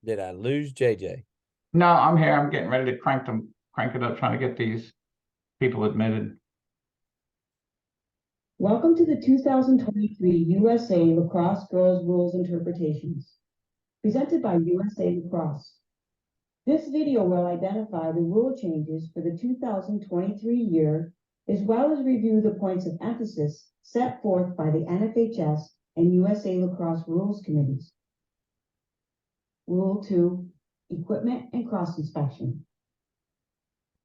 Did I lose JJ? No, I'm here. I'm getting ready to crank it up, trying to get these people admitted. Welcome to the 2023 USA Lacrosse Girls Rules Interpretations, presented by USA Lacrosse. This video will identify the rule changes for the 2023 year, as well as review the points of emphasis set forth by the NFHS and USA Lacrosse Rules Committees. Rule 2, Equipment and Cross Inspection.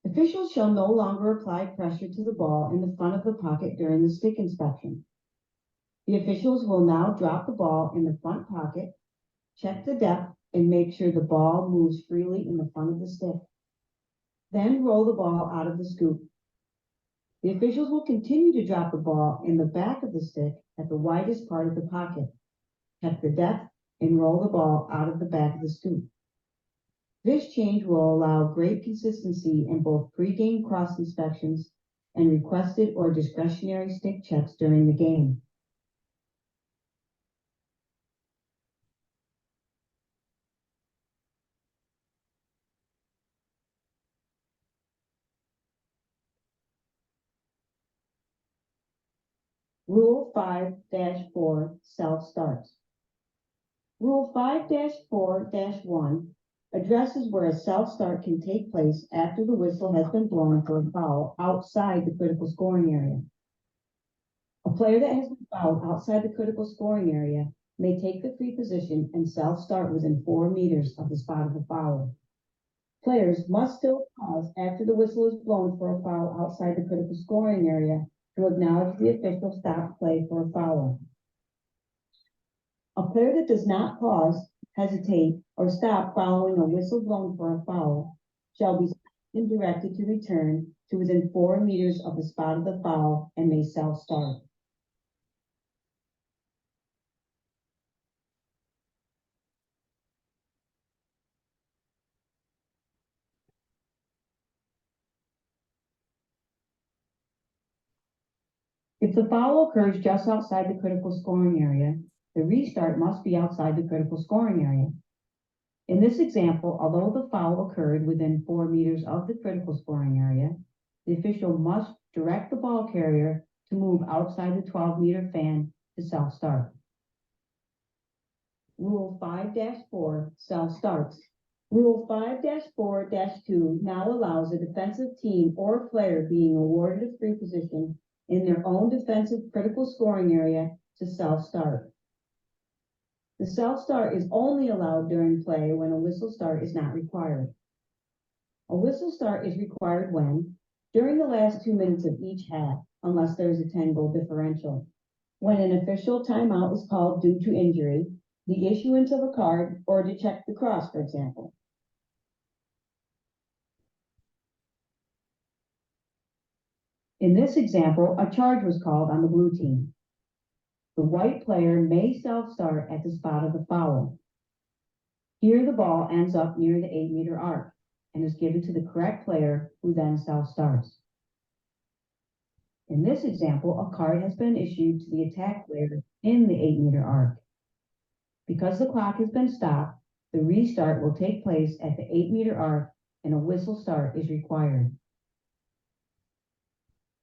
Officials shall no longer apply pressure to the ball in the front of the pocket during the stick inspection. The officials will now drop the ball in the front pocket, check the depth, and make sure the ball moves freely in the front of the stick. Then roll the ball out of the scoop. The officials will continue to drop the ball in the back of the stick at the widest part of the pocket, check the depth, and roll the ball out of the back of the scoop. This change will allow great consistency in both pre-game cross inspections and requested or discretionary stick checks during the game. Rule 5-4 self-starts. Rule 5-4-1 addresses where a self-start can take place after the whistle has been blown for a foul outside the critical scoring area. A player that has been fouled outside the critical scoring area may take the free position and self-start within 4 meters of the spot of the foul. Players must still pause after the whistle is blown for a foul outside the critical scoring area to acknowledge the official stop play for a foul. A player that does not pause, hesitate, or stop following a whistle blown for a foul shall be directed to return to within 4 meters of the spot of the foul and may self-start. If the foul occurs just outside the critical scoring area, the restart must be outside the critical scoring area. In this example, although the foul occurred within 4 meters of the critical scoring area, the official must direct the ball carrier to move outside the 12-meter fan to self-start. Rule 5-4 self-starts. Rule 5-4-2 now allows a defensive team or player being awarded a free position in their own defensive critical scoring area to self-start. The self-start is only allowed during play when a whistle start is not required. A whistle start is required when, during the last 2 minutes of each half, unless there is a 10-goal differential, when an official timeout is called due to injury, the issuance of a card, or to check the cross, for example. In this example, a charge was called on the blue team. The white player may self-start at the spot of the foul. Here the ball ends up near the 8-meter arc and is given to the correct player who then self-starts. In this example, a card has been issued to the attack player in the 8-meter arc. Because the clock has been stopped, the restart will take place at the 8-meter arc and a whistle start is required.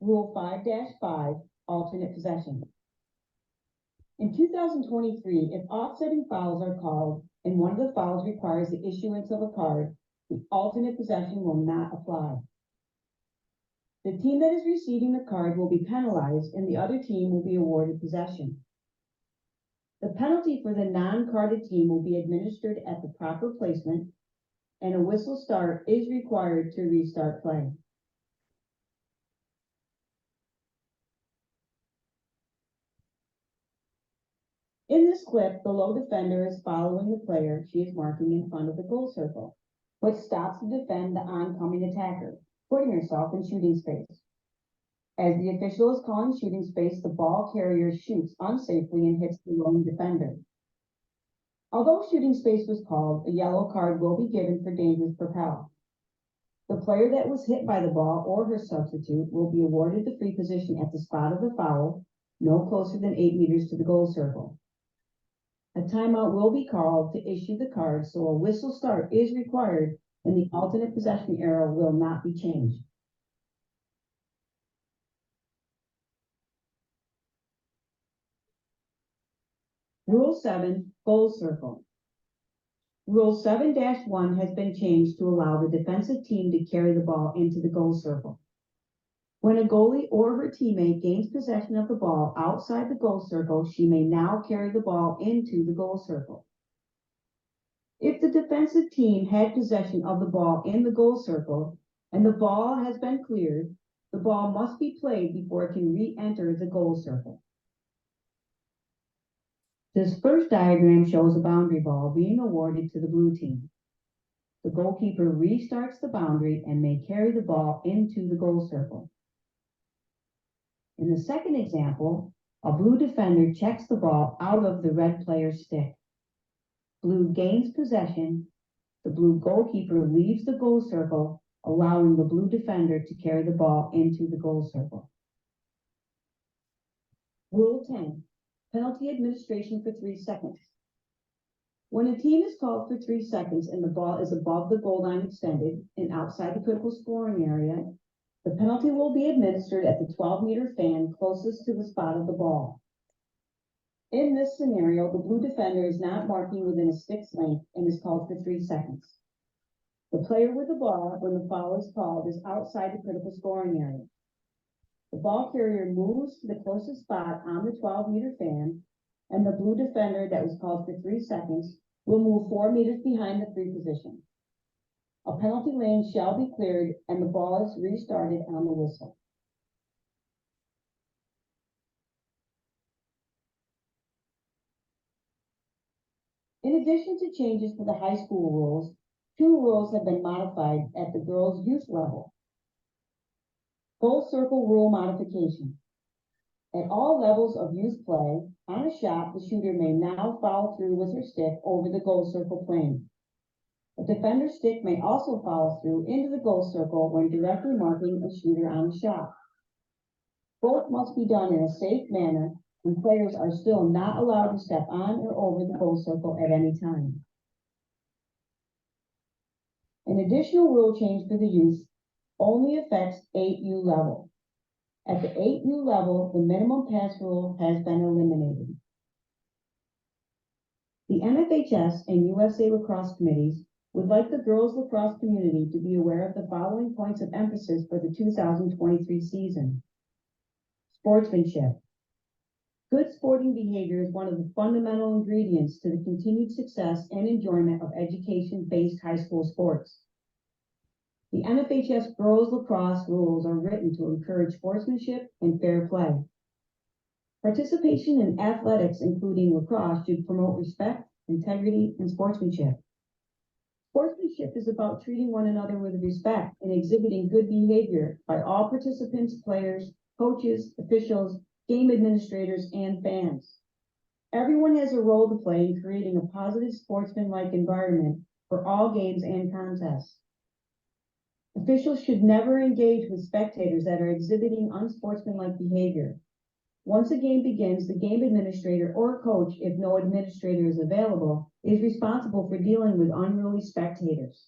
Rule 5-5, alternate possession. In 2023, if offsetting fouls are called and one of the fouls requires the issuance of a card, the alternate possession will not apply. The team that is receiving the card will be penalized and the other team will be awarded possession. The penalty for the non-carded team will be administered at the proper placement, and a whistle start is required to restart play. In this clip, the low defender is following the player she is marking in front of the goal circle, but stops to defend the oncoming attacker, putting herself in shooting space. As the official is calling shooting space, the ball carrier shoots unsafely and hits the lone defender. Although shooting space was called, a yellow card will be given for dangerous propel. The player that was hit by the ball or her substitute will be awarded the free position at the spot of the foul, no closer than 8 meters to the goal circle. A timeout will be called to issue the card, so a whistle start is required and the alternate possession arrow will not be changed. Rule 7, goal circle. Rule 7-1 has been changed to allow the defensive team to carry the ball into the goal circle. When a goalie or her teammate gains possession of the ball outside the goal circle, she may now carry the ball into the goal circle. If the defensive team had possession of the ball in the goal circle and the ball has been cleared, the ball must be played before it can re-enter the goal circle. This first diagram shows a boundary ball being awarded to the blue team. The goalkeeper restarts the boundary and may carry the ball into the goal circle. In the second example, a blue defender checks the ball out of the red player's stick. Blue gains possession. The blue goalkeeper leaves the goal circle, allowing the blue defender to carry the ball into the goal circle. Rule 10, penalty administration for 3 seconds. When a team is called for 3 seconds and the ball is above the goal line extended and outside the critical scoring area, the penalty will be administered at the 12-meter fan closest to the spot of the ball. In this scenario, the blue defender is not marking within a stick's length and is called for 3 seconds. The player with the ball, when the foul is called, is outside the critical scoring area. The ball carrier moves to the closest spot on the 12-meter fan, and the blue defender that was called for 3 seconds will move 4 meters behind the free position. A penalty lane shall be cleared and the ball is restarted on the whistle. In addition to changes to the high school rules, 2 rules have been modified at the girls' youth level. Goal circle rule modification. At all levels of youth play, on a shot, the shooter may now follow through with her stick over the goal circle plane. A defender's stick may also follow through into the goal circle when directly marking a shooter on the shot. Both must be done in a safe manner, and players are still not allowed to step on or over the goal circle at any time. An additional rule change for the youth only affects 8U level. At the 8U level, the minimum pass rule has been eliminated. The NFHS and USA Lacrosse committees would like the girls lacrosse community to be aware of the following points of emphasis for the 2023 season. Sportsmanship. Good sporting behavior is one of the fundamental ingredients to the continued success and enjoyment of education-based high school sports. The NFHS girls lacrosse rules are written to encourage sportsmanship and fair play. Participation in athletics, including lacrosse, should promote respect, integrity, and sportsmanship. Sportsmanship is about treating one another with respect and exhibiting good behavior by all participants, players, coaches, officials, game administrators, and fans. Everyone has a role to play in creating a positive sportsmanlike environment for all games and contests. Officials should never engage with spectators that are exhibiting unsportsmanlike behavior. Once a game begins, the game administrator or coach, if no administrator is available, is responsible for dealing with unruly spectators.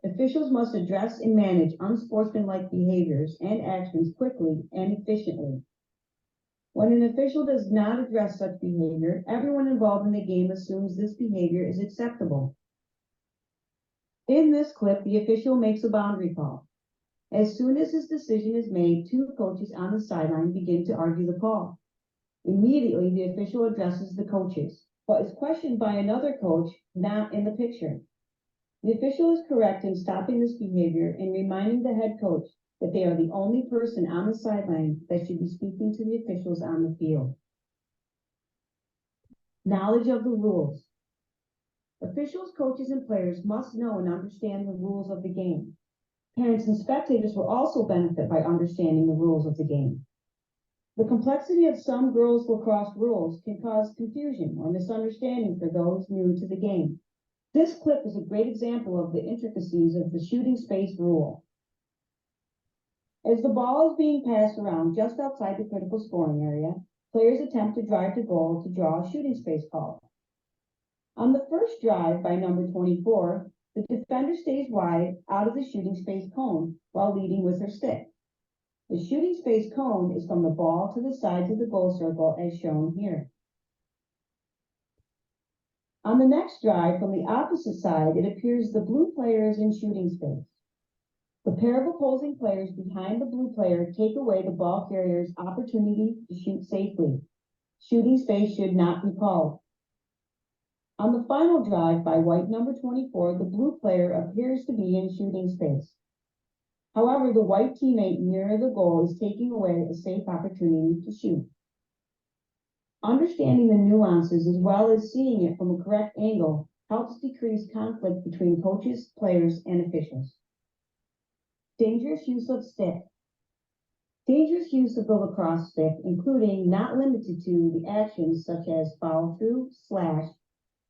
Officials must address and manage unsportsmanlike behaviors and actions quickly and efficiently. When an official does not address such behavior, everyone involved in the game assumes this behavior is acceptable. In this clip, the official makes a boundary call. As soon as his decision is made, 2 coaches on the sideline begin to argue the call. Immediately, the official addresses the coaches, but is questioned by another coach not in the picture. The official is correct in stopping this behavior and reminding the head coach that they are the only person on the sideline that should be speaking to the officials on the field. Knowledge of the rules. Officials, coaches, and players must know and understand the rules of the game. Parents and spectators will also benefit by understanding the rules of the game. The complexity of some girls' lacrosse rules can cause confusion or misunderstanding for those new to the game. This clip is a great example of the intricacies of the shooting space rule. As the ball is being passed around just outside the critical scoring area, Players attempt to drive to goal to draw a shooting space call. On the first drive by number 24, the defender stays wide out of the shooting space cone while leading with her stick. The shooting space cone is from the ball to the sides of the goal circle as shown here. On the next drive from the opposite side, it appears the blue player is in shooting space. The pair of opposing players behind the blue player take away the ball carrier's opportunity to shoot safely. Shooting space should not be called. On the final drive by white number 24, the blue player appears to be in shooting space. However, the white teammate near the goal is taking away a safe opportunity to shoot. Understanding the nuances as well as seeing it from a correct angle helps decrease conflict between coaches, players, and officials. Dangerous use of stick. Dangerous use of the lacrosse stick, including not limited to the actions such as follow through, slash,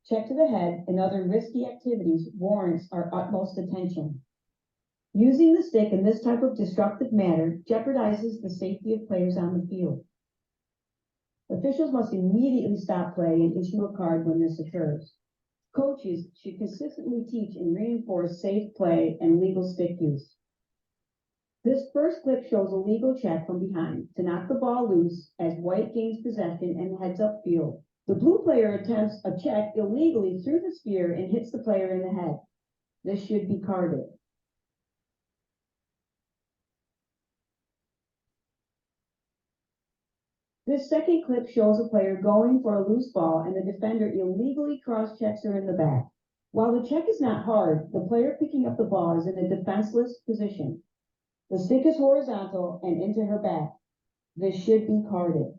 check to the head, and other risky activities warrants our utmost attention. Using the stick in this type of destructive manner jeopardizes the safety of players on the field. Officials must immediately stop play and issue a card when this occurs. Coaches should consistently teach and reinforce safe play and legal stick use. This first clip shows a legal check from behind to knock the ball loose as white gains possession and heads up field. The blue player attempts a check illegally through the sphere and hits the player in the head. This should be carded. This second clip shows a player going for a loose ball and the defender illegally cross-checks her in the back. While the check is not hard, the player picking up the ball is in a defenseless position. The stick is horizontal and into her back. This should be carded.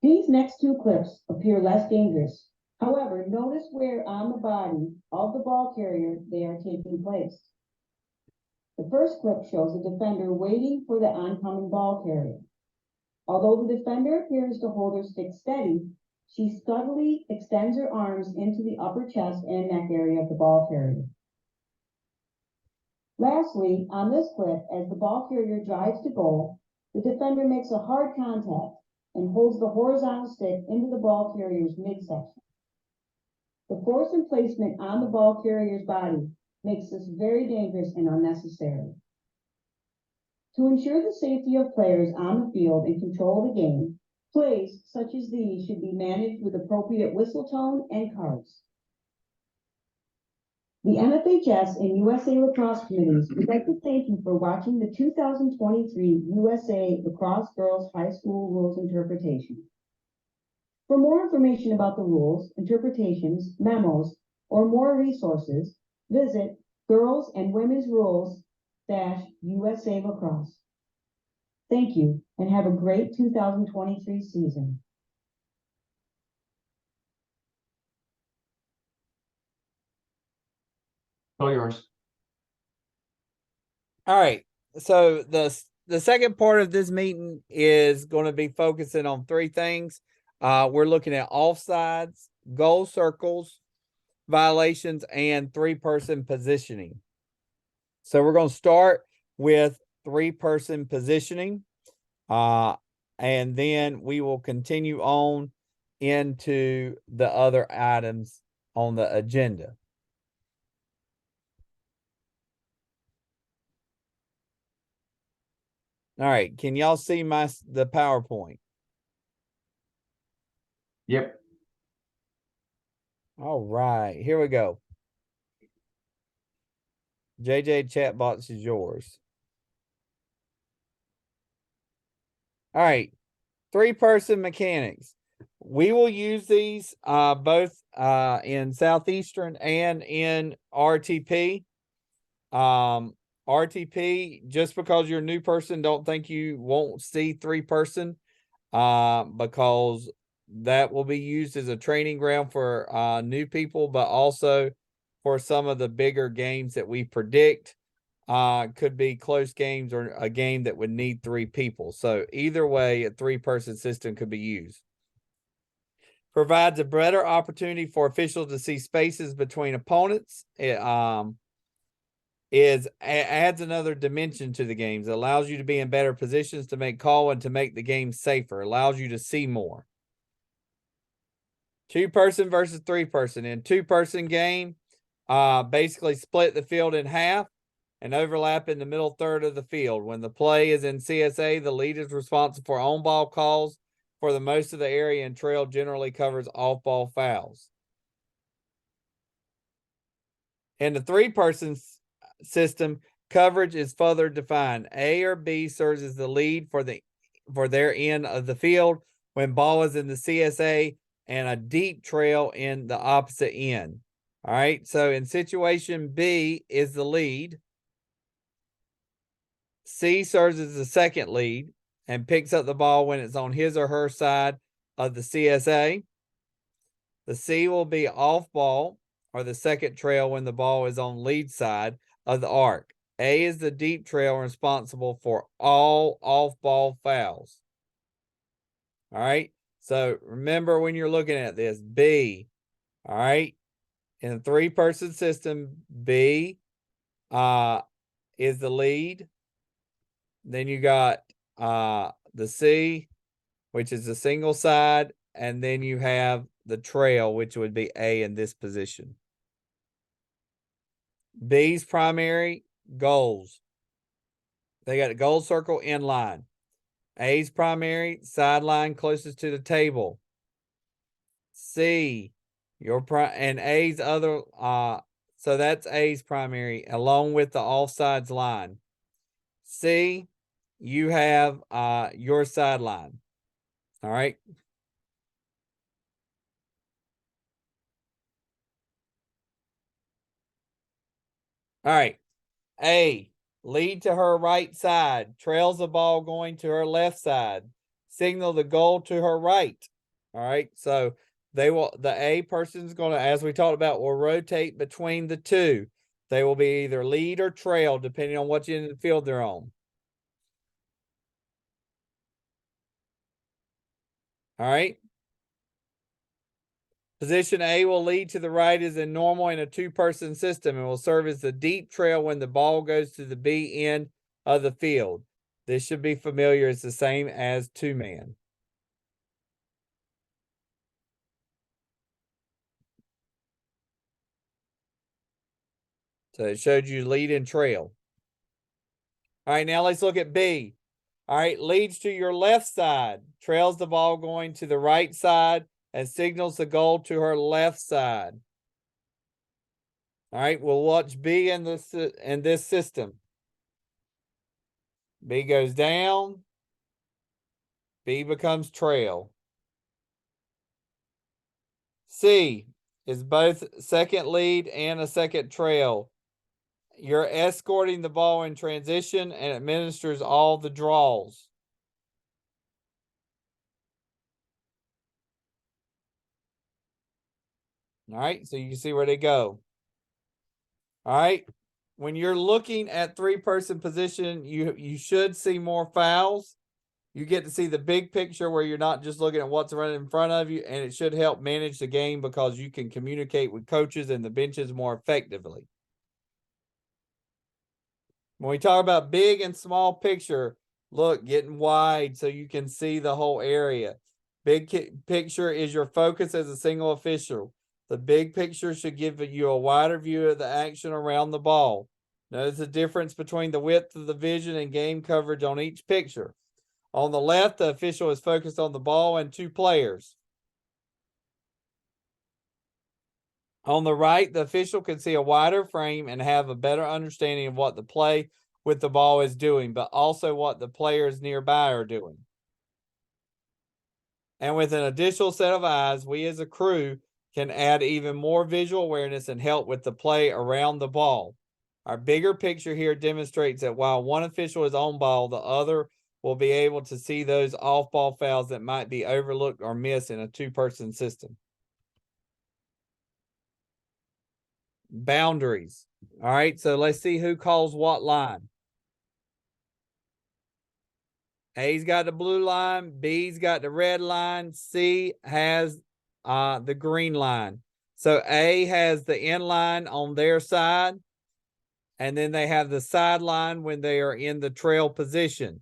These next two clips appear less dangerous. However, notice where on the body of the ball carrier they are taking place. The first clip shows a defender waiting for the oncoming ball carrier. Although the defender appears to hold her stick steady, she subtly extends her arms into the upper chest and neck area of the ball carrier. Lastly, on this clip, as the ball carrier drives to goal, the defender makes a hard contact and holds the horizontal stick into the ball carrier's midsection. The force and placement on the ball carrier's body makes this very dangerous and unnecessary. To ensure the safety of players on the field and control the game, plays such as these should be managed with appropriate whistle tone and cards. The NFHS and USA Lacrosse Committees would like to thank you for watching the 2023 USA Lacrosse Girls High School Rules Interpretation. For more information about the rules, interpretations, memos, or more resources, visit Girls and Women's Rules-USA Lacrosse. Thank you and have a great 2023 season. All yours. All right. So the second part of this meeting is going to be focusing on three things. We're looking at offsides, goal circles, violations, and three-person positioning. So we're going to start with three-person positioning, and then we will continue on into the other items on the agenda. All right, can y'all see the PowerPoint? Yep. All right, here we go. JJ, chat box is yours. All right, three-person mechanics. We will use these both in Southeastern and in RTP. RTP, just because you're a new person, don't think you won't see three-person, because that will be used as a training ground for new people, but also for some of the bigger games that we predict. Could be close games or a game that would need three people. So either way, a three-person system could be used. Provides a better opportunity for officials to see spaces between opponents. adds another dimension to the games. It allows you to be in better positions to make call and to make the game safer. Allows you to see more. 2-person versus 3-person. In 2-person game, basically split the field in half and overlap in the middle third of the field. When the play is in CSA, the lead is responsible for on-ball calls for the most of the area, and trail generally covers off-ball fouls. In the 3-person system, coverage is further defined. A or B serves as the lead for their end of the field when ball is in the CSA, and a deep trail in the opposite end. All right, so in situation B is the lead. C serves as the second lead and picks up the ball when it's on his or her side of the CSA. The C will be off ball or the second trail when the ball is on lead side of the arc. A is the deep trail responsible for all off-ball fouls. All right, so remember when you're looking at this, B, all right, in a 3-person system, B is the lead. Then you got the C, which is the single side, and then you have the trail, which would be A in this position. B's primary goals. They got a goal circle in line. A's primary sideline closest to the table. C, and A's other so that's A's primary along with the offsides line. C, you have your sideline. All right. All right. A, lead to her right side, trails the ball going to her left side, signal the goal to her right. All right. So the A person's going to, as we talked about, will rotate between the two. They will be either lead or trail, depending on what end of the field they're on. All right. Position A will lead to the right as in normal in a 2-person system and will serve as the deep trail when the ball goes to the B end of the field. This should be familiar. It's the same as 2-man. So it showed you lead and trail. All right, now let's look at B. All right, leads to your left side, trails the ball going to the right side, and signals the goal to her left side. All right, we'll watch B in this system. B goes down. B becomes trail. C is both second lead and a second trail. You're escorting the ball in transition and administers all the draws. All right, so you can see where they go. All right, when you're looking at 3-person position, you should see more fouls. You get to see the big picture where you're not just looking at what's running in front of you, and it should help manage the game because you can communicate with coaches and the benches more effectively. When we talk about big and small picture, look, getting wide so you can see the whole area. Big picture is your focus as a single official. The big picture should give you a wider view of the action around the ball. Notice the difference between the width of the vision and game coverage on each picture. On the left, the official is focused on the ball and 2 players. On the right, the official can see a wider frame and have a better understanding of what the play with the ball is doing, but also what the players nearby are doing. And with an additional set of eyes, we as a crew can add even more visual awareness and help with the play around the ball. Our bigger picture here demonstrates that while one official is on ball, the other will be able to see those off-ball fouls that might be overlooked or missed in a 2-person system. Boundaries. All right, so let's see who calls what line. A's got the blue line, B's got the red line, C has the green line. So A has the end line on their side, and then they have the sideline when they are in the trail position.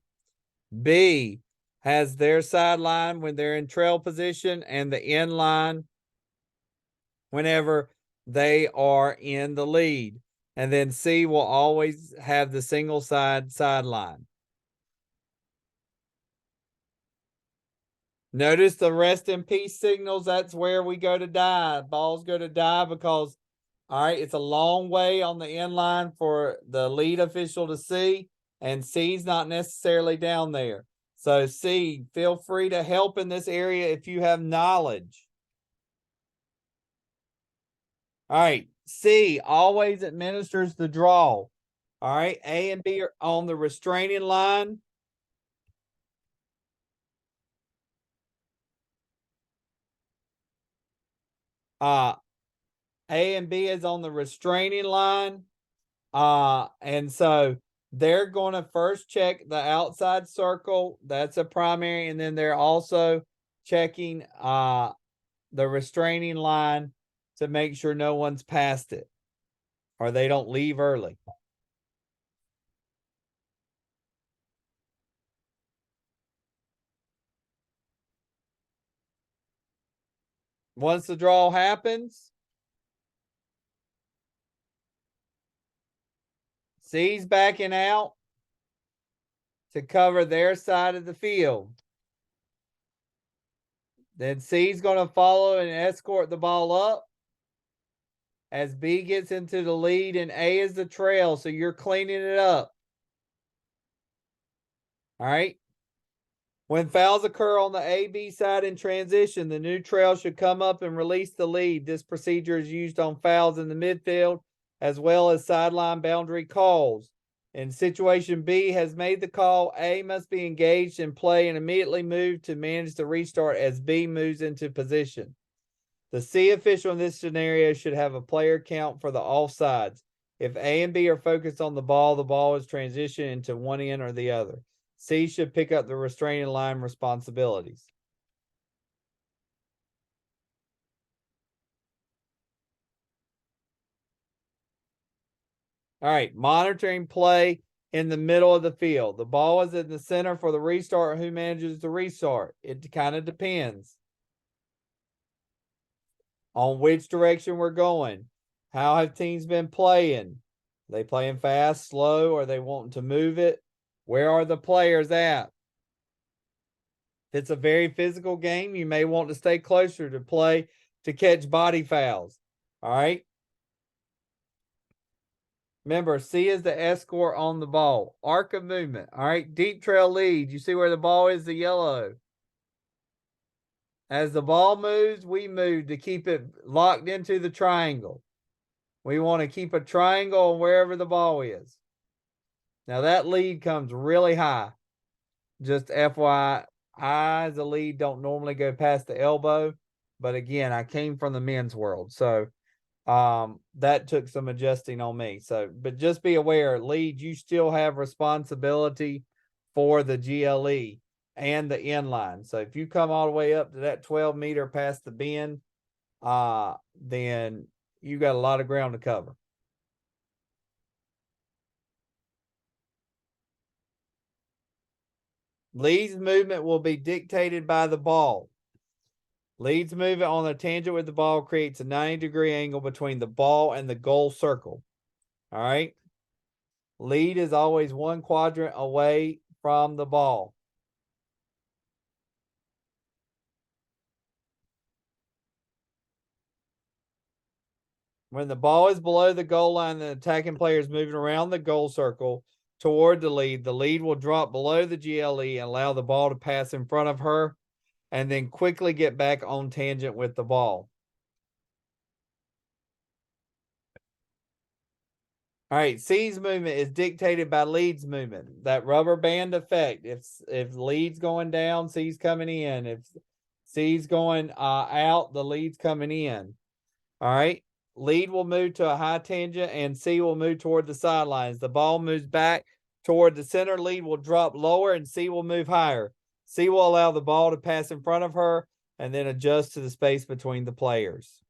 B has their sideline when they're in trail position and the end line whenever they are in the lead. And then C will always have the single sideline. Notice the rest in peace signals. That's where we go to die. Balls go to die because, all right, it's a long way on the end line for the lead official to see, and C's not necessarily down there. So C, feel free to help in this area if you have knowledge. All right, C always administers the draw. All right, A and B are on the restraining line. A and B is on the restraining line. And so they're going to first check the outside circle. That's a primary. And then they're also checking the restraining line to make sure no one's past it or they don't leave early. Once the draw happens, C's backing out to cover their side of the field. Then C's going to follow and escort the ball up as B gets into the lead and A is the trail. So you're cleaning it up. All right. When fouls occur on the A-B side in transition, the new trail should come up and release the lead. This procedure is used on fouls in the midfield as well as sideline boundary calls. And situation B has made the call. A must be engaged in play and immediately move to manage the restart as B moves into position. The C official in this scenario should have a player count for the offsides. If A and B are focused on the ball is transitioned into one end or the other. C should pick up the restraining line responsibilities. All right, monitoring play in the middle of the field. The ball is in the center for the restart. Who manages the restart? It kind of depends on which direction we're going. How have teams been playing? Are they playing fast, slow? Are they wanting to move it? Where are the players at? If it's a very physical game, you may want to stay closer to play to catch body fouls. All right. Remember, C is the escort on the ball. Arc of movement. All right. Deep trail lead. You see where the ball is, the yellow. As the ball moves, we move to keep it locked into the triangle. We want to keep a triangle wherever the ball is. Now that lead comes really high. Just FYI, I as a lead don't normally go past the elbow. But again, I came from the men's world. So that took some adjusting on me. So, but just be aware, lead, you still have responsibility for the GLE and the inline. So if you come all the way up to that 12 meter past the bend, then you got a lot of ground to cover. Lead's movement will be dictated by the ball. Lead's movement on the tangent with the ball creates a 90-degree angle between the ball and the goal circle. All right. Lead is always one quadrant away from the ball. When the ball is below the goal line, the attacking player is moving around the goal circle toward the lead. The lead will drop below the GLE and allow the ball to pass in front of her and then quickly get back on tangent with the ball. All right, C's movement is dictated by lead's movement. That rubber band effect. If lead's going down, C's coming in. If C's going out, the lead's coming in. All right. Lead will move to a high tangent and C will move toward the sidelines. The ball moves back toward the center. Lead will drop lower and C will move higher. C will allow the ball to pass in front of her and then adjust to the space between the players.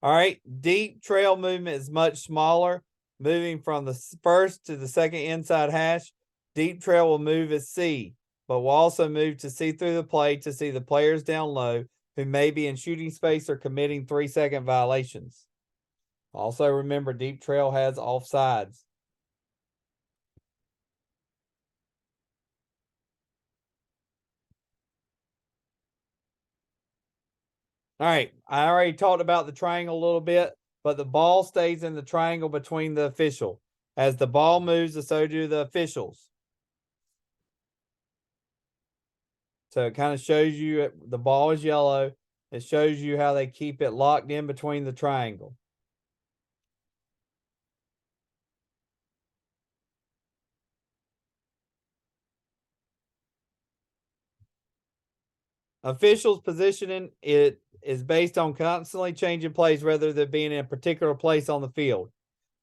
All right, deep trail movement is much smaller, moving from the first to the second inside hash. Deep trail will move as C, but will also move to see through the play to see the players down low who may be in shooting space or committing 3-second violations. Also remember, deep trail has offsides. All right, I already talked about the triangle a little bit, but the ball stays in the triangle between the official. As the ball moves, so do the officials. So it kind of shows you the ball is yellow. It shows you how they keep it locked in between the triangle. Officials positioning it is based on constantly changing plays rather than being in a particular place on the field.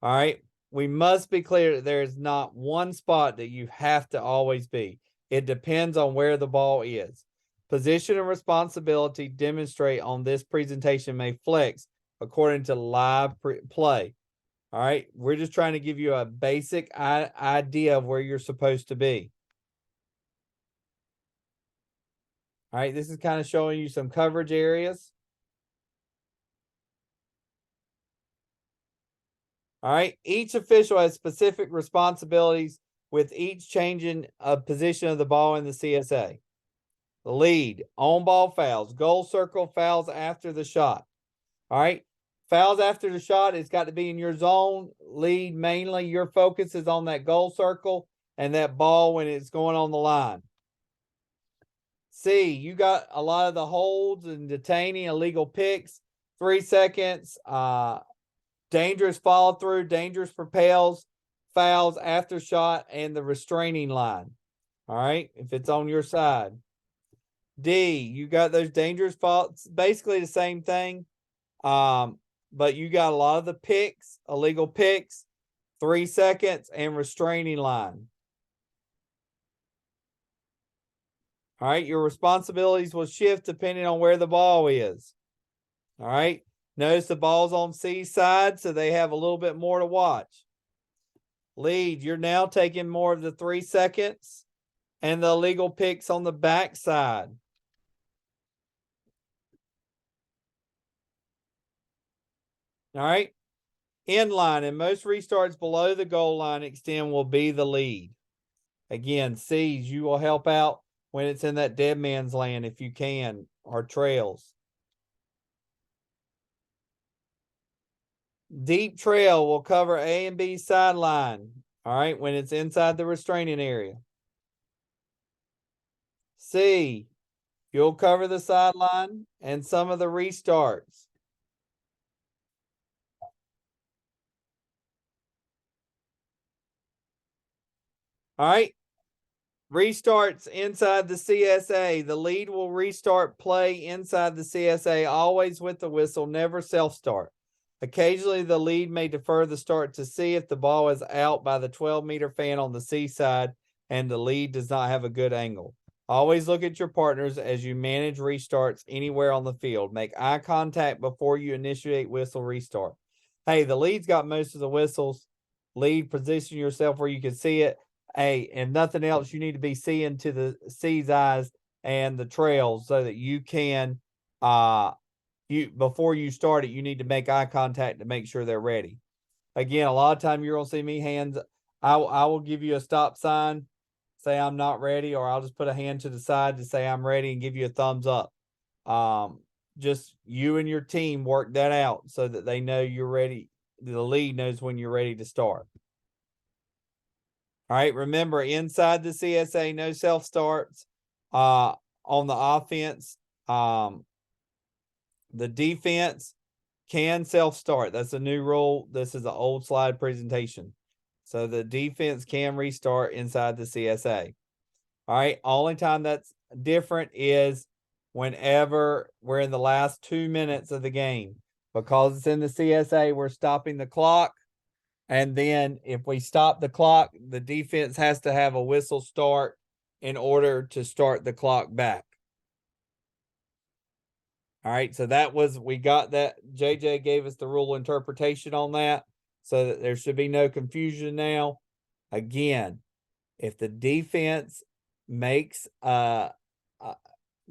All right. We must be clear that there is not one spot that you have to always be. It depends on where the ball is. Position and responsibility demonstrate on this presentation may flex according to live play. All right. We're just trying to give you a basic idea of where you're supposed to be. All right. This is kind of showing you some coverage areas. All right. Each official has specific responsibilities with each changing of position of the ball in the CSA. The lead, on ball fouls, goal circle fouls after the shot. All right. Fouls after the shot, it's got to be in your zone. Lead, mainly your focus is on that goal circle and that ball when it's going on the line. C, you got a lot of the holds and detaining, illegal picks, 3 seconds, dangerous follow through, dangerous propels, fouls after shot, and the restraining line. All right, if it's on your side. D, you got those dangerous faults, basically the same thing. But you got a lot of the picks, illegal picks, 3 seconds, and restraining line. All right, your responsibilities will shift depending on where the ball is. All right, notice the ball's on C side, so they have a little bit more to watch. Lead, you're now taking more of the 3 seconds and the illegal picks on the back side. All right, inline and most restarts below the goal line extend will be the lead. Again, C's, you will help out when it's in that dead man's land if you can, or trails. Deep trail will cover A and B sideline. All right, when it's inside the restraining area. C, you'll cover the sideline and some of the restarts. All right, restarts inside the CSA. The lead will restart play inside the CSA, always with the whistle, never self-start. Occasionally, the lead may defer the start to C if the ball is out by the 12-meter fan on the C side and the lead does not have a good angle. Always look at your partners as you manage restarts anywhere on the field. Make eye contact before you initiate whistle restart. Hey, the lead's got most of the whistles. Lead, position yourself where you can see it. Hey, and nothing else, you need to be seeing to the C's eyes and the trails so that you can before you start it, you need to make eye contact to make sure they're ready. Again, a lot of time you're gonna see me hands. I will give you a stop sign, say I'm not ready, or I'll just put a hand to the side to say I'm ready and give you a thumbs up. Just you and your team work that out so that they know you're ready. The lead knows when you're ready to start. All right, remember inside the CSA, no self starts. On the offense, the defense can self-start. That's a new rule. This is an old slide presentation. So the defense can restart inside the CSA. All right. Only time that's different is whenever we're in the last 2 minutes of the game. Because it's in the CSA, we're stopping the clock. And then if we stop the clock, the defense has to have a whistle start in order to start the clock back. All right, so we got that. JJ gave us the rule interpretation on that, so that there should be no confusion now. Again, if the defense makes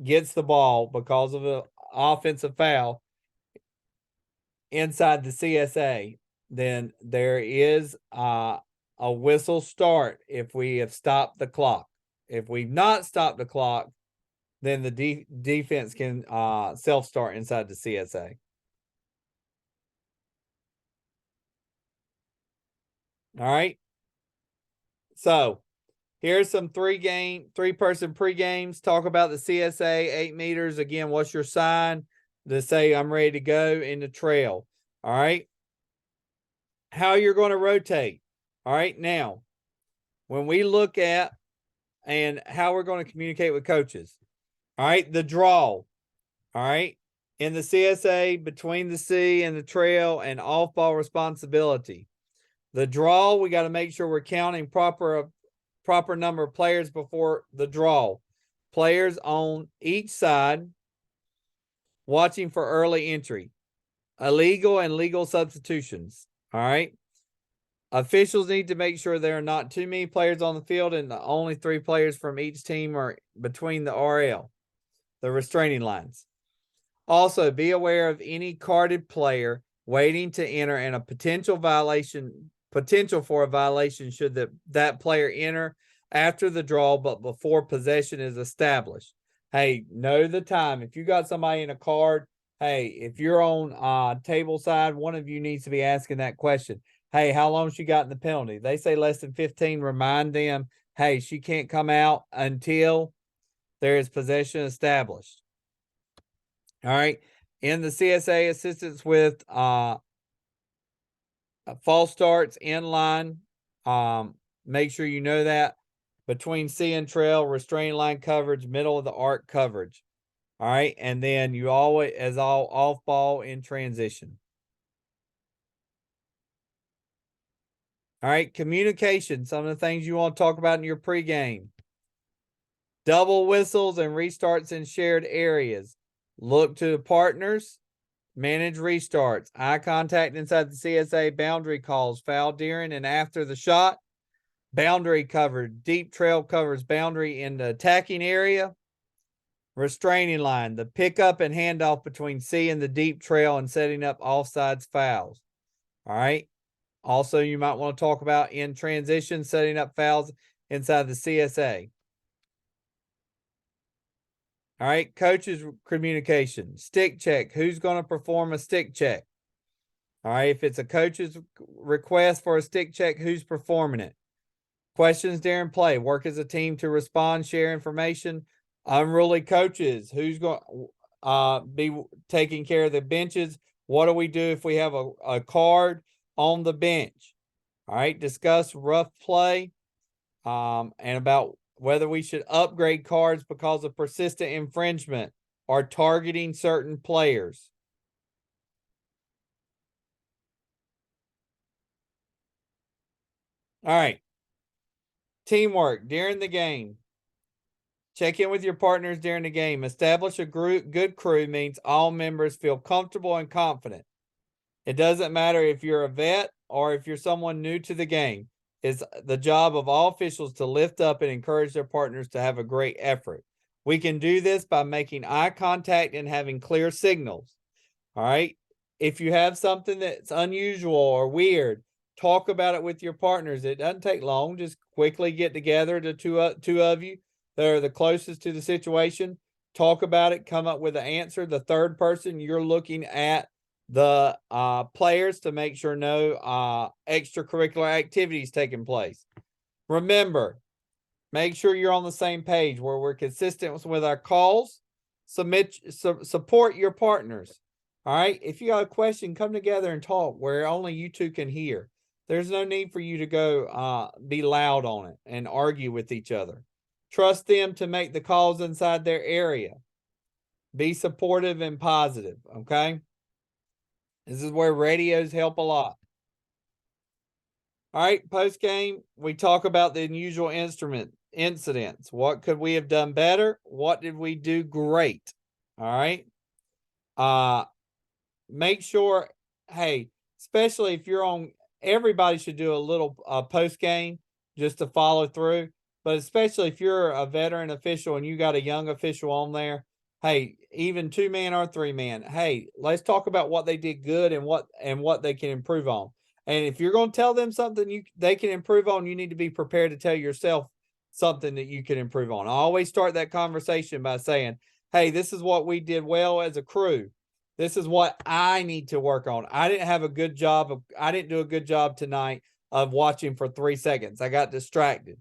gets the ball because of an offensive foul inside the CSA, then there is a whistle start if we have stopped the clock. If we've not stopped the clock, then the defense can self-start inside the CSA. All right. So here's some three-person pre-games. Talk about the CSA, 8 meters. Again, what's your sign to say I'm ready to go in the trail? All right. How you're going to rotate. All right. Now, when we look at and how we're going to communicate with coaches. All right. The draw. All right. In the CSA, between the C and the trail and off ball responsibility. The draw, we got to make sure we're counting proper number of players before the draw. Players on each side watching for early entry. Illegal and legal substitutions. All right. Officials need to make sure there are not too many players on the field and only 3 players from each team are between the RL, the restraining lines. Also, be aware of any carded player waiting to enter and a potential for a violation should that player enter after the draw but before possession is established. Hey, know the time. If you got somebody in a card, hey, if you're on table side, one of you needs to be asking that question. Hey, how long she got in the penalty? They say less than 15. Remind them, hey, she can't come out until there is possession established. All right. In the CSA, assistance with false starts in line. Make sure you know that. Between C and trail, restraining line coverage, middle of the arc coverage. All right. And then you always, as all off ball in transition. All right. Communication. Some of the things you want to talk about in your pregame. Double whistles and restarts in shared areas. Look to the partners. Manage restarts. Eye contact inside the CSA. Boundary calls. Foul during and after the shot. Boundary covered. Deep trail covers boundary in the attacking area. Restraining line. The pickup and handoff between C and the deep trail and setting up offsides fouls. All right. Also, you might want to talk about in transition, setting up fouls inside the CSA. All right, coaches communication, stick check. Who's going to perform a stick check? All right, if it's a coach's request for a stick check, who's performing it? Questions during play. Work as a team to respond, share information. Unruly coaches. Who's going to be taking care of the benches? What do we do if we have a card on the bench? All right, discuss rough play and about whether we should upgrade cards because of persistent infringement or targeting certain players. All right. Teamwork during the game. Check in with your partners during the game. Establish a good crew means all members feel comfortable and confident. It doesn't matter if you're a vet or if you're someone new to the game. It's the job of all officials to lift up and encourage their partners to have a great effort. We can do this by making eye contact and having clear signals. All right. If you have something that's unusual or weird, talk about it with your partners. It doesn't take long. Just quickly get together, the two of you that are the closest to the situation. Talk about it. Come up with an answer. The third person, you're looking at the players to make sure no extracurricular activities taking place. Remember, make sure you're on the same page where we're consistent with our calls. Support your partners. All right. If you got a question, come together and talk where only you two can hear. There's no need for you to go be loud on it and argue with each other. Trust them to make the calls inside their area. Be supportive and positive. Okay. This is where radios help a lot. All right. Post game, we talk about the unusual incidents. What could we have done better? What did we do great? All right. Make sure, hey, especially if you're on, everybody should do a little post game just to follow through. But especially if you're a veteran official and you got a young official on there, hey, even 2-man or 3-man, hey, let's talk about what they did good and what they can improve on. And if you're going to tell them something they can improve on, you need to be prepared to tell yourself something that you can improve on. I always start that conversation by saying, hey, this is what we did well as a crew. This is what I need to work on. I didn't do a good job tonight of watching for 3 seconds. I got distracted.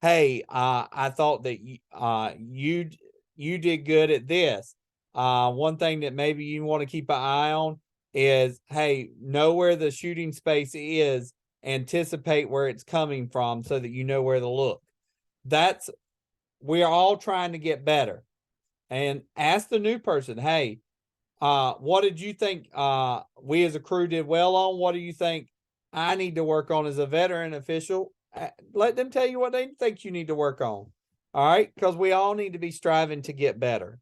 Hey, I thought that you did good at this. One thing that maybe you want to keep an eye on is, hey, know where the shooting space is, anticipate where it's coming from so that you know where to look. We're all trying to get better. And ask the new person, hey, what did you think we as a crew did well on? What do you think I need to work on as a veteran official? Let them tell you what they think you need to work on. All right, because we all need to be striving to get better.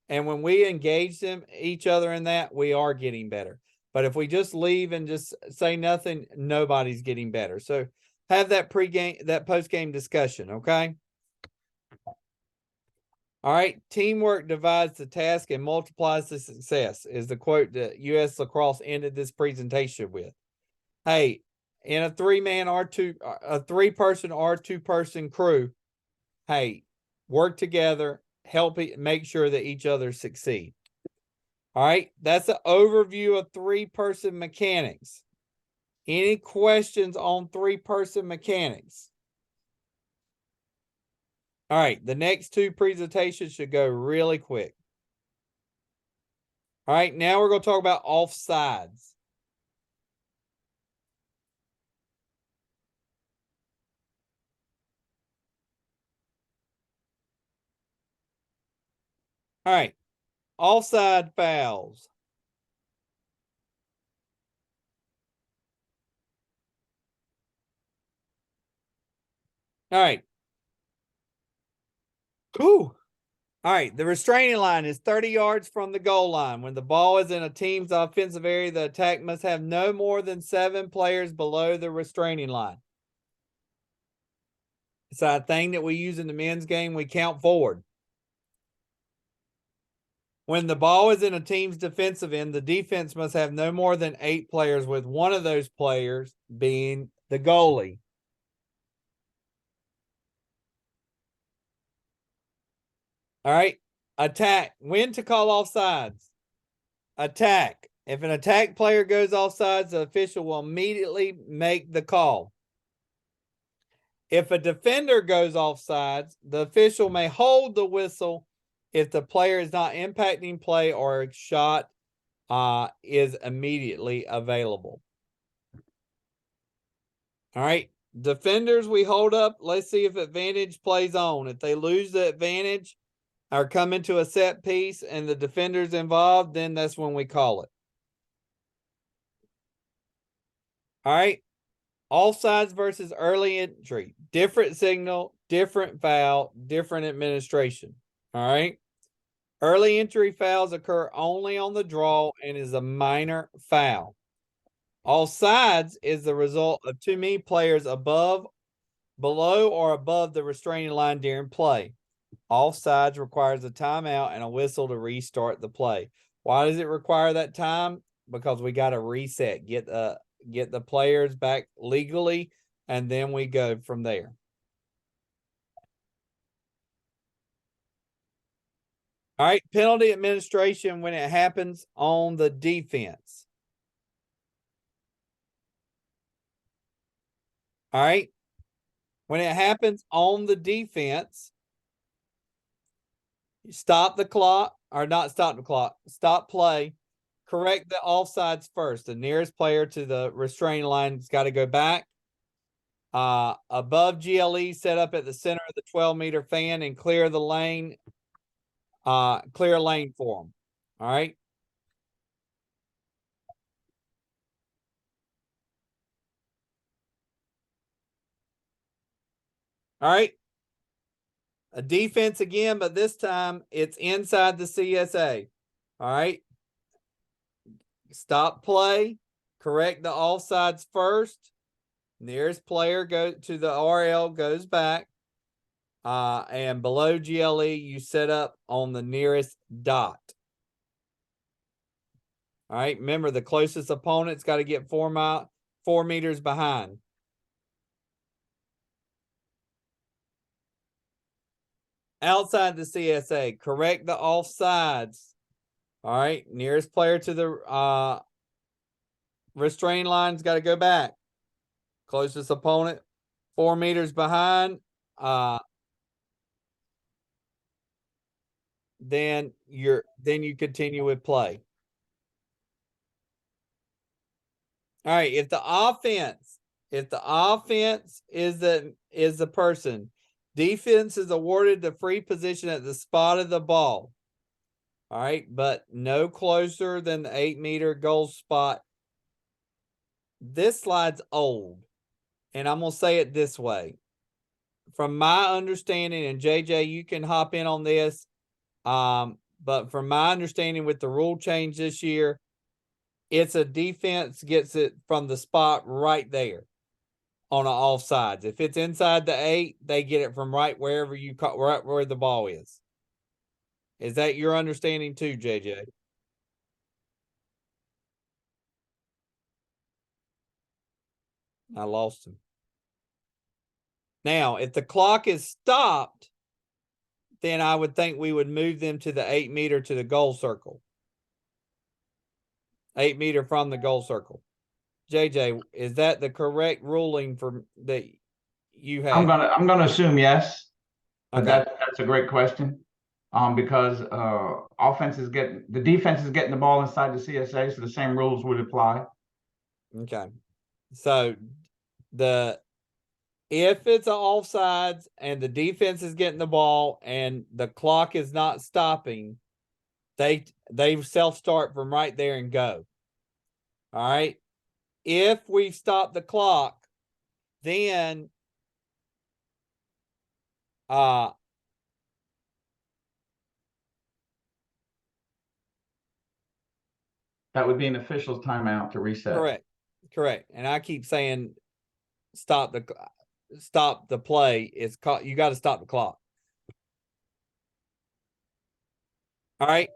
And when we engage each other in that, we are getting better. But if we just leave and just say nothing, nobody's getting better. So have that post-game discussion, okay? All right, teamwork divides the task and multiplies the success is the quote that U.S. Lacrosse ended this presentation with. Hey, in a 3-man or a 3-person or 2-person crew, hey, work together, make sure that each other succeed. All right, that's an overview of 3-person mechanics. Any questions on 3-person mechanics? All right, the next 2 presentations should go really quick. All right, now we're going to talk about offsides. All right, offside fouls. All right. Whew. All right, the restraining line is 30 yards from the goal line. When the ball is in a team's offensive area, the attack must have no more than 7 players below the restraining line. It's a thing that we use in the men's game. We count forward. When the ball is in a team's defensive end, the defense must have no more than 8 players, with one of those players being the goalie. All right, attack. When to call offsides? Attack. If an attack player goes offsides, the official will immediately make the call. If a defender goes offsides, the official may hold the whistle if the player is not impacting play or a shot is immediately available. All right, defenders we hold up. Let's see if advantage plays on. If they lose the advantage or come into a set piece and the defender's involved, then that's when we call it. All right, offsides versus early entry. Different signal, different foul, different administration. All right. Early entry fouls occur only on the draw and is a minor foul. Offsides is the result of too many players below or above the restraining line during play. Offsides requires a timeout and a whistle to restart the play. Why does it require that time? Because we got to reset, get the players back legally, and then we go from there. All right, penalty administration when it happens on the defense. All right, when it happens on the defense, you stop the clock, or not stop the clock, stop play, correct the offsides first. The nearest player to the restraining line has got to go back. Above GLE, set up at the center of the 12-meter fan and clear the lane. Clear a lane for them. All right. All right. A defense again, but this time it's inside the CSA. All right. stop play, correct the offsides first. Nearest player go to the RL goes back. And below GLE, you set up on the nearest dot. All right. Remember, the closest opponent's got to get 4 meters behind. Outside the CSA, correct the offsides. All right. Nearest player to the restraint line's got to go back. Closest opponent, 4 meters behind. Then you continue with play. All right, if the offense is the person, defense is awarded the free position at the spot of the ball. All right, but no closer than the 8-meter goal spot. This slide's old, and I'm gonna say it this way. From my understanding, and JJ, you can hop in on this. But from my understanding with the rule change this year, it's a defense gets it from the spot right there on an offsides. If it's inside the 8, they get it from right wherever you caught, right where the ball is. Is that your understanding too, JJ? I lost him. Now, if the clock is stopped, then I would think we would move them to the 8-meter to the goal circle. 8-meter from the goal circle. JJ, is that the correct ruling for that you have? I'm gonna assume yes, but Okay. that's a great question. Because the defense is getting the ball inside the CSA, so the same rules would apply. Okay. So if it's an offsides and the defense is getting the ball and the clock is not stopping, they self-start from right there and go. All right. If we stop the clock, then that would be an official's timeout to reset. correct. And I keep saying stop the play. It's called, you got to stop the clock. All right.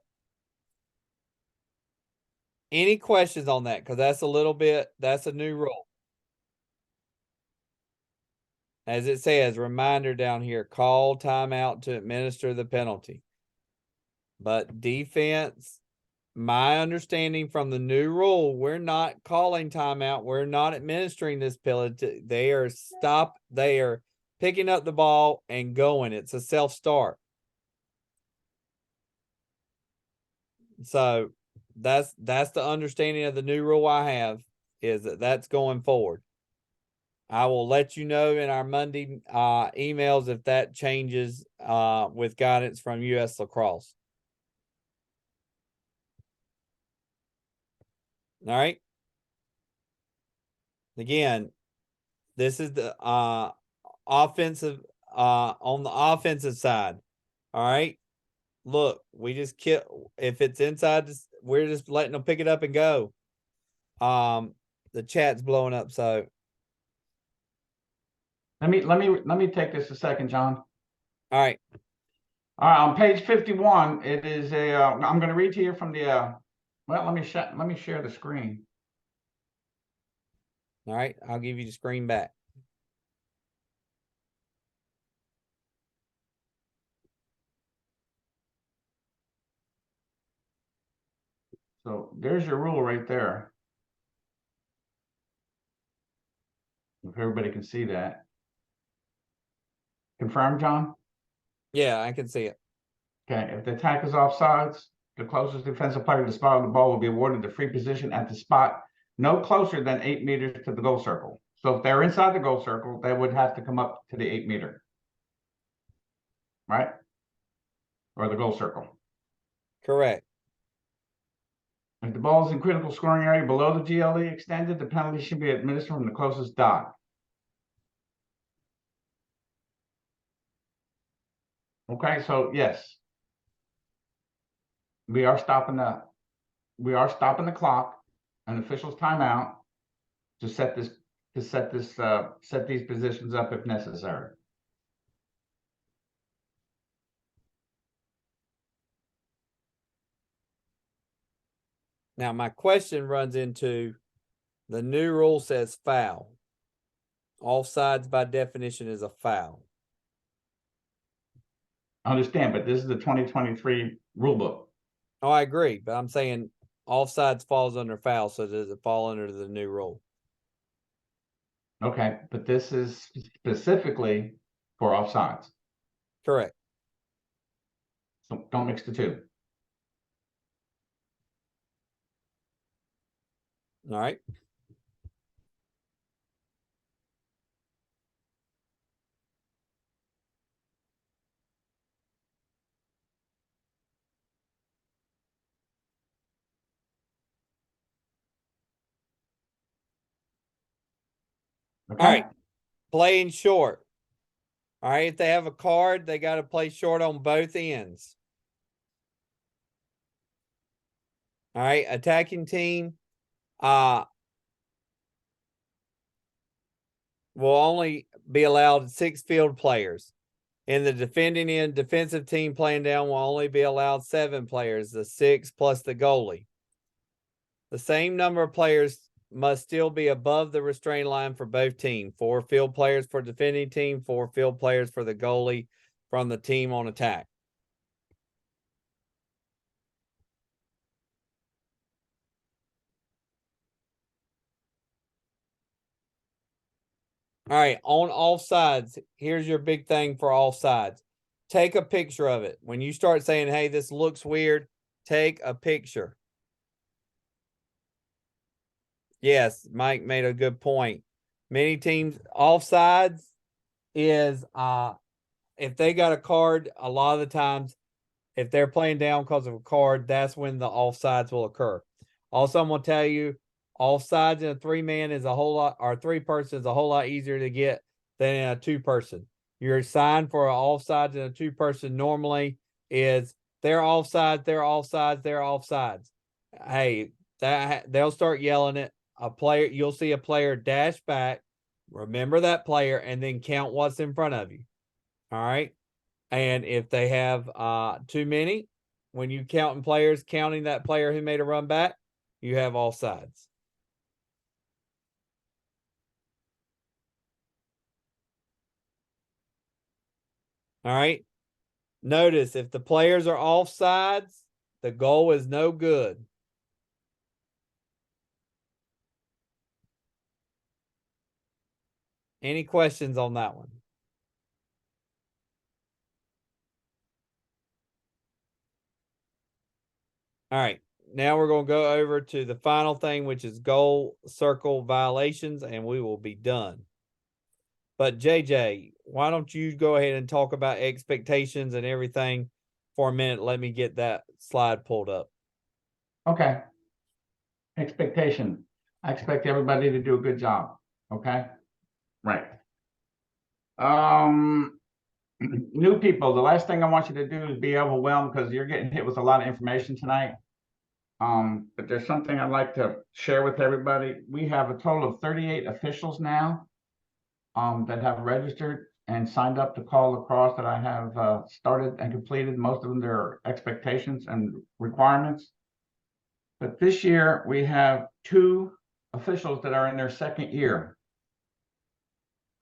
Any questions on that? Because that's a new rule. As it says, reminder down here, call timeout to administer the penalty. But defense, my understanding from the new rule, we're not calling timeout. We're not administering this penalty. They are picking up the ball and going. It's a self-start. So that's the understanding of the new rule I have, is that that's going forward. I will let you know in our Monday emails if that changes with guidance from US Lacrosse. All right. Again, this is the offensive on the offensive side. All right. Look, we just if it's inside this, we're just letting them pick it up and go. The chat's blowing up, so Let me take this a second, John. all right. All right, on page 51, it is I'm going to read to you from the well, let me share the screen. All right, I'll give you the screen back. So there's your rule right there. If everybody can see that. Confirm, John? Yeah, I can see it. Okay, if the attack is offsides, the closest defensive player to the spot of the ball will be awarded the free position at the spot no closer than 8 meters to the goal circle. So if they're inside the goal circle, they would have to come up to the 8-meter. Right? Or the goal circle. Correct. If the ball is in critical scoring area below the GLE extended, the penalty should be administered from the closest dot. Okay, so yes, we are stopping the clock an official's timeout to set these positions up if necessary. Now, my question runs into the new rule says foul. Offsides by definition is a foul. I understand, but this is the 2023 rule book. Oh, I agree, but I'm saying offsides falls under foul, so does it fall under the new rule? Okay, but this is specifically for offsides. Correct. So don't mix the two. All right. Okay. All right. Playing short. All right. If they have a card, they got to play short on both ends. All right. Attacking team will only be allowed 6 field players. In the defending end, defensive team playing down will only be allowed 7 players, the 6 plus the goalie. The same number of players must still be above the restraint line for both teams. 4 field players for defending team, 4 field players for the goalie from the team on attack. All right, on offsides, here's your big thing for offsides. Take a picture of it. When you start saying, hey, this looks weird, take a picture. Yes, Mike made a good point. Many teams offsides is if they got a card, a lot of the times, if they're playing down because of a card, that's when the offsides will occur. Also, I'm gonna tell you, offsides in a 3-man is a whole lot, or 3-person is a whole lot easier to get than in a 2-person. Your sign for an offsides in a 2-person normally is they're offsides, they're offsides, they're offsides. Hey, that they'll start yelling it. A player, you'll see a player dash back, remember that player, and then count what's in front of you. All right. And if they have too many, when you counting players, counting that player who made a run back, you have offsides. All right. Notice if the players are offsides, the goal is no good. Any questions on that one? All right. Now we're going to go over to the final thing, which is goal circle violations, and we will be done. But JJ, why don't you go ahead and talk about expectations and everything for a minute? Let me get that slide pulled up. Okay. Expectation. I expect everybody to do a good job. Okay. Right. New people, the last thing I want you to do is be overwhelmed because you're getting hit with a lot of information tonight. But there's something I'd like to share with everybody. We have a total of 38 officials now that have registered and signed up to call lacrosse that I have started and completed. Most of them, their expectations and requirements. But this year we have 2 officials that are in their 2nd year.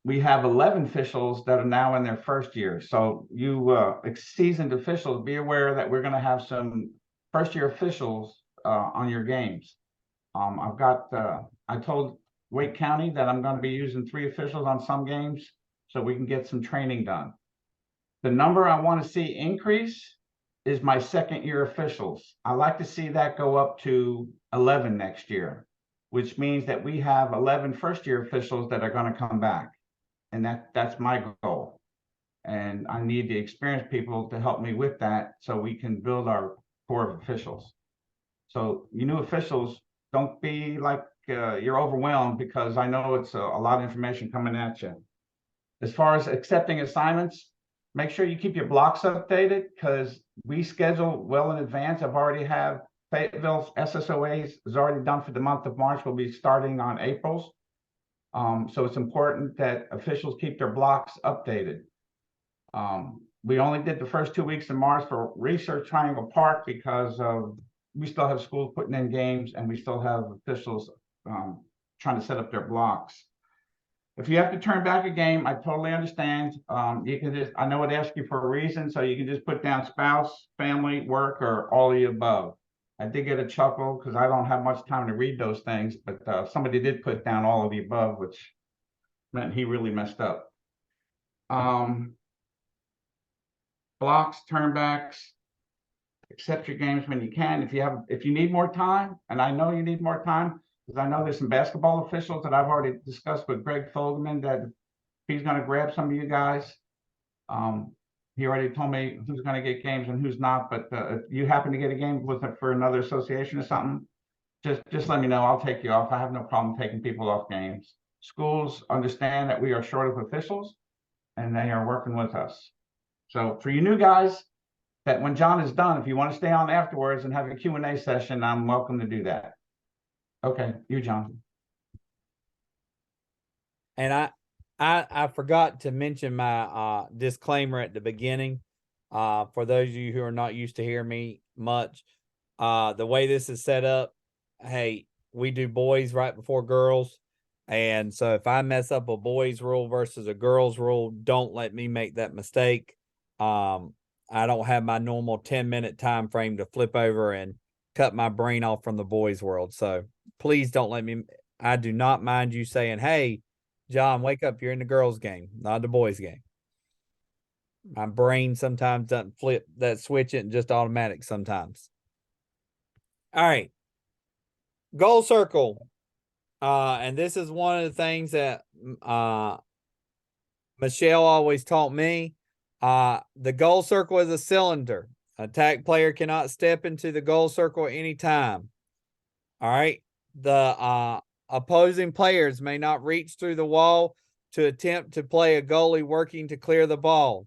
We have 11 officials that are now in their 1st year. So you seasoned officials, be aware that we're going to have some 1st-year officials on your games. I told Wake County that I'm going to be using 3 officials on some games so we can get some training done. The number I want to see increase is my 2nd-year officials. I like to see that go up to 11 next year, which means that we have 11 1st-year officials that are going to come back. And that's my goal. And I need the experienced people to help me with that so we can build our core of officials. So you new officials, don't be like you're overwhelmed because I know it's a lot of information coming at you. As far as accepting assignments, make sure you keep your blocks updated because we schedule well in advance. I've already have Fayetteville SSOAs is already done for the month of March. We'll be starting on April's. So it's important that officials keep their blocks updated. We only did the first 2 weeks in March for Research Triangle Park because we still have schools putting in games and we still have officials trying to set up their blocks. If you have to turn back a game, I totally understand. You can just, I know it asks you for a reason, so you can just put down spouse, family, work, or all of the above. I did get a chuckle because I don't have much time to read those things, but somebody did put down all of the above, which meant he really messed up. Blocks, turnbacks, accept your games when you can. If you need more time, and I know you need more time, because I know there's some basketball officials that I've already discussed with Greg Fogelman that he's going to grab some of you guys. He already told me who's going to get games and who's not, but if you happen to get a game with it for another association or something, just let me know. I'll take you off. I have no problem taking people off games. Schools understand that we are short of officials and they are working with us. So for you new guys, that when John is done, if you want to stay on afterwards and have a Q&A session, I'm welcome to do that. Okay, you, John. And I forgot to mention my disclaimer at the beginning. For those of you who are not used to hearing me much, the way this is set up, hey, we do boys right before girls. And so if I mess up a boys rule versus a girls rule, don't let me make that mistake. I don't have my normal 10-minute time frame to flip over and cut my brain off from the boys world. So please don't let me, I do not mind you saying, hey, John, wake up. You're in the girls game, not the boys game. My brain sometimes doesn't flip that switch and just automatic sometimes. All right. Goal circle. And this is one of the things that Michelle always taught me. The goal circle is a cylinder. Attack player cannot step into the goal circle anytime. All right. The opposing players may not reach through the wall to attempt to play a goalie working to clear the ball.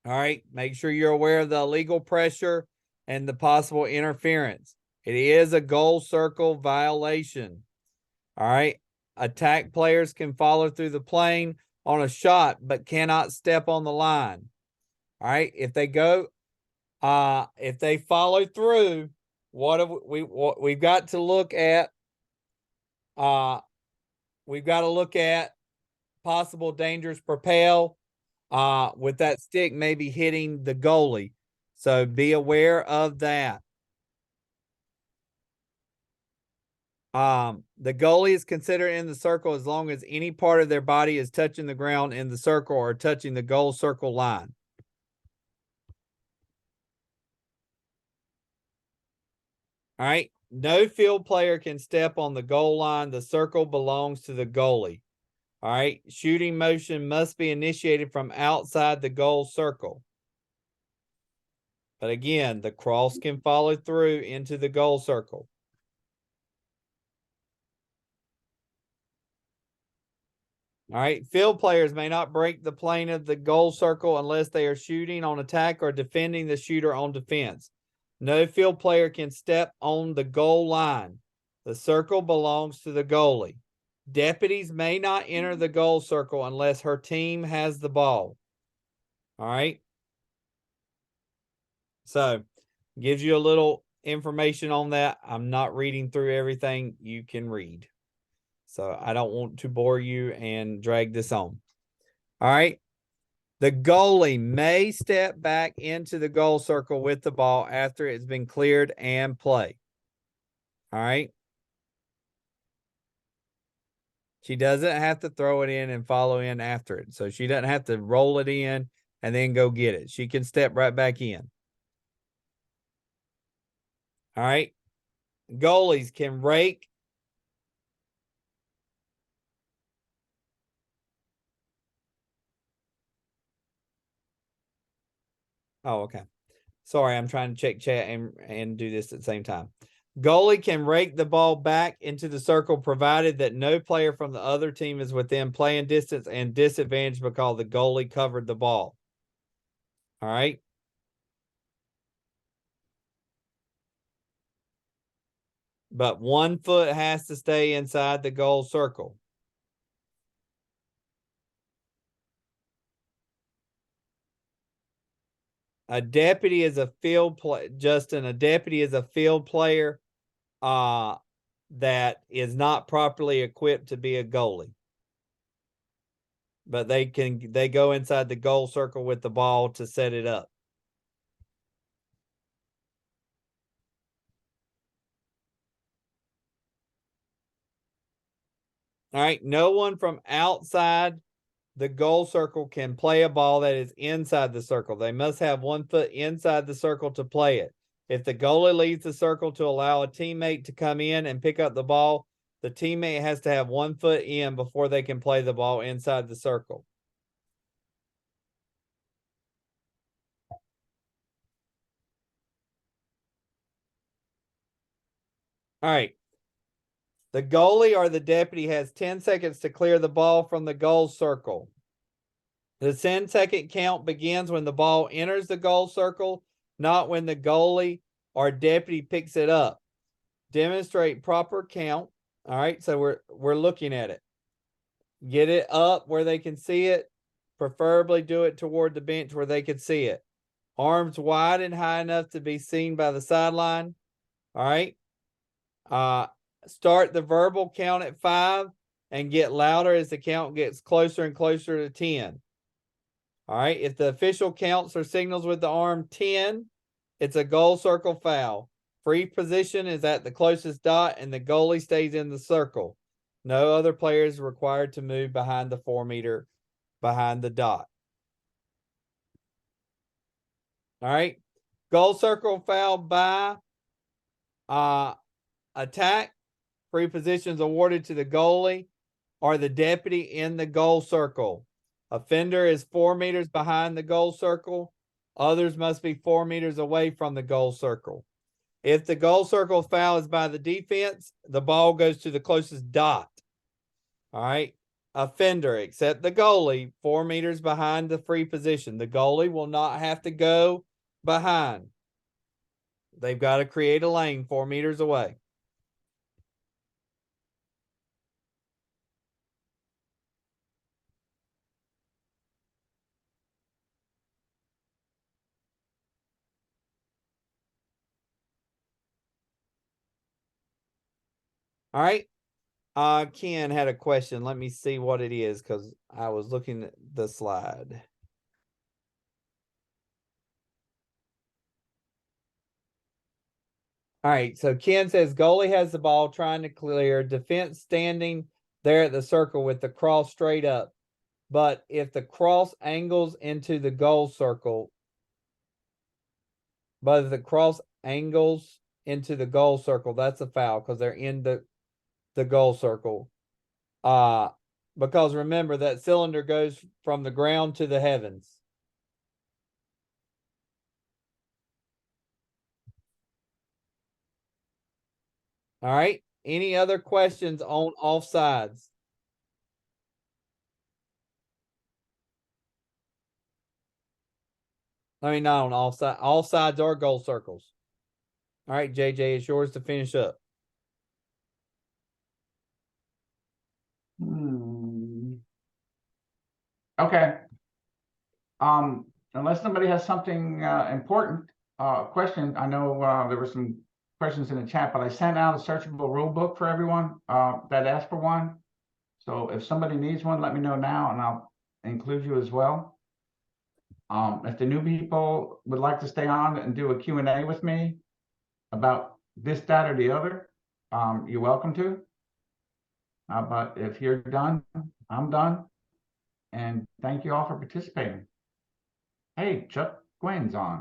All right. Make sure you're aware of the illegal pressure and the possible interference. It is a goal circle violation. All right. Attack players can follow through the plane on a shot, but cannot step on the line. All right. If they follow through, we've got to look at, possible dangerous propel, with that stick maybe hitting the goalie. So be aware of that. The goalie is considered in the circle as long as any part of their body is touching the ground in the circle or touching the goal circle line. All right. No field player can step on the goal line. The circle belongs to the goalie. All right. Shooting motion must be initiated from outside the goal circle. But again, the cross can follow through into the goal circle. All right. Field players may not break the plane of the goal circle unless they are shooting on attack or defending the shooter on defense. No field player can step on the goal line. The circle belongs to the goalie. Deputies may not enter the goal circle unless her team has the ball. All right. So, gives you a little information on that. I'm not reading through everything you can read. So, I don't want to bore you and drag this on. All right. The goalie may step back into the goal circle with the ball after it's been cleared and play. All right. She doesn't have to throw it in and follow in after it. So she doesn't have to roll it in and then go get it. She can step right back in. All right. Goalies can rake. Oh, okay. Sorry, I'm trying to check chat and do this at the same time. Goalie can rake the ball back into the circle provided that no player from the other team is within playing distance and disadvantage because the goalie covered the ball. All right. but 1 foot has to stay inside the goal circle. A deputy is a field play, Justin. A deputy is a field player that is not properly equipped to be a goalie. But they go inside the goal circle with the ball to set it up. All right, no one from outside the goal circle can play a ball that is inside the circle. They must have 1 foot inside the circle to play it. If the goalie leaves the circle to allow a teammate to come in and pick up the ball, the teammate has to have 1 foot in before they can play the ball inside the circle. All right. The goalie or the deputy has 10 seconds to clear the ball from the goal circle. The 10-second count begins when the ball enters the goal circle, not when the goalie or deputy picks it up. Demonstrate proper count. All right, so we're looking at it. Get it up where they can see it. Preferably do it toward the bench where they can see it. Arms wide and high enough to be seen by the sideline. All right. Start the verbal count at 5 and get louder as the count gets closer and closer to 10. All right. If the official counts or signals with the arm 10, it's a goal circle foul. Free position is at the closest dot and the goalie stays in the circle. No other player is required to move behind the 4 meter behind the dot. All right. Goal circle foul by attack. Free positions awarded to the goalie or the deputy in the goal circle. Offender is 4 meters behind the goal circle. Others must be 4 meters away from the goal circle. If the goal circle foul is by the defense, the ball goes to the closest dot. All right. Offender, except the goalie, 4 meters behind the free position. The goalie will not have to go behind. They've got to create a lane 4 meters away. All right. Ken had a question. Let me see what it is because I was looking at the slide. All right, so Ken says goalie has the ball trying to clear, defense standing there at the circle with the cross straight up. But if the cross angles into the goal circle, that's a foul because they're in the goal circle. Because remember that cylinder goes from the ground to the heavens. All right. Any other questions on offsides? I mean, not on offsides or goal circles. All right, JJ, it's yours to finish up. Okay. Unless somebody has something important question, I know there were some questions in the chat, but I sent out a searchable rule book for everyone that asked for one. So if somebody needs one, let me know now and I'll include you as well. If the new people would like to stay on and do a Q&A with me about this, that, or the other, you're welcome to. But if you're done, I'm done. And thank you all for participating. Hey, Chuck Gwen's on.